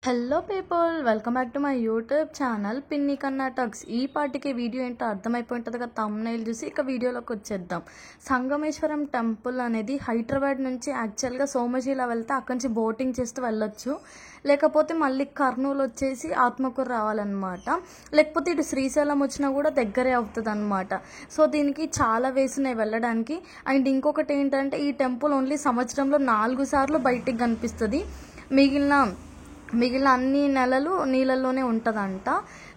Hello people, welcome back to my YouTube channel పిన్ని కర్ణాటక్స్. ఈ పాటికి వీడియో ఏంటో అర్థమైపోయింటుంది కదా, తమ్నైల్ చూసి ఇక వీడియోలోకి వచ్చేద్దాం. సంగమేశ్వరం టెంపుల్ అనేది హైదరాబాద్ నుంచి యాక్చువల్గా సోమశీల వెళ్తే అక్కడి నుంచి బోటింగ్ చేస్తూ వెళ్ళొచ్చు, లేకపోతే మళ్ళీ కర్నూలు వచ్చేసి ఆత్మకూరు రావాలన్నమాట, లేకపోతే ఇటు శ్రీశైలం వచ్చినా కూడా దగ్గరే అవుతుంది అనమాట. సో దీనికి చాలా వేసినాయి వెళ్ళడానికి. అండ్ ఇంకొకటి ఏంటంటే ఈ టెంపుల్ ఓన్లీ సంవత్సరంలో 4 సార్లు బయటికి కనిపిస్తుంది, మిగిలిన అన్ని నెలలు నీళ్ళల్లోనే ఉంటుందంట.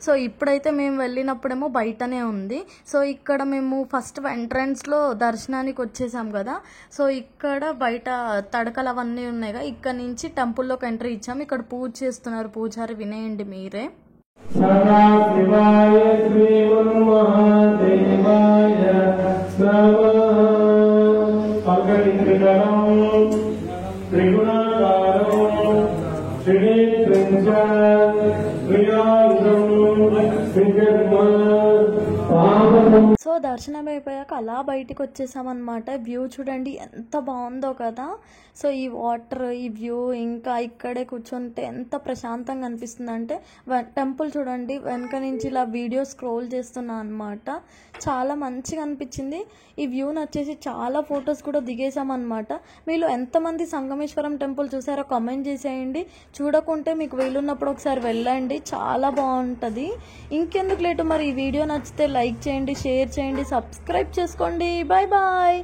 సో ఇప్పుడైతే మేము వెళ్ళినప్పుడేమో బయటనే ఉంది. సో ఇక్కడ మేము ఫస్ట్ ఎంట్రన్స్లో దర్శనానికి వచ్చేసాం కదా, సో ఇక్కడ బయట తడకలు అవన్నీ ఉన్నాయి కదా, ఇక్కడ నుంచి టెంపుల్లోకి ఎంట్రీ ఇచ్చాము. ఇక్కడ పూజ చేస్తున్నారు పూజారి, వినేయండి మీరే. సో దర్శనం అయిపోయాక అలా బయటికి వచ్చేసామన్నమాట. వ్యూ చూడండి ఎంత బాగుందో కదా. సో ఈ వాటర్, ఈ వ్యూ, ఇంకా ఇక్కడే కూర్చుంటే ఎంత ప్రశాంతంగా అనిపిస్తుంది అంటే, టెంపుల్ చూడండి వెనక నుంచి ఇలా వీడియో స్క్రోల్ చేస్తున్నా అనమాట. చాలా మంచిగా అనిపించింది. ఈ వ్యూని వచ్చేసి చాలా ఫొటోస్ కూడా దిగేసామన్నమాట. మీరు ఎంతమంది సంగమేశ్వరం టెంపుల్ చూసారో కామెంట్ చేసేయండి. చూడకుంటే మీకు వీలున్నప్పుడు ఒకసారి వెళ్ళండి, చాలా బాగుంటుంది. ఇంకెందుకు లేటు, మరి ఈ వీడియో నచ్చితే లైక్ చేయండి, షేర్ చేయండి, సబ్స్క్రైబ్ చేసుకోండి. Bye bye.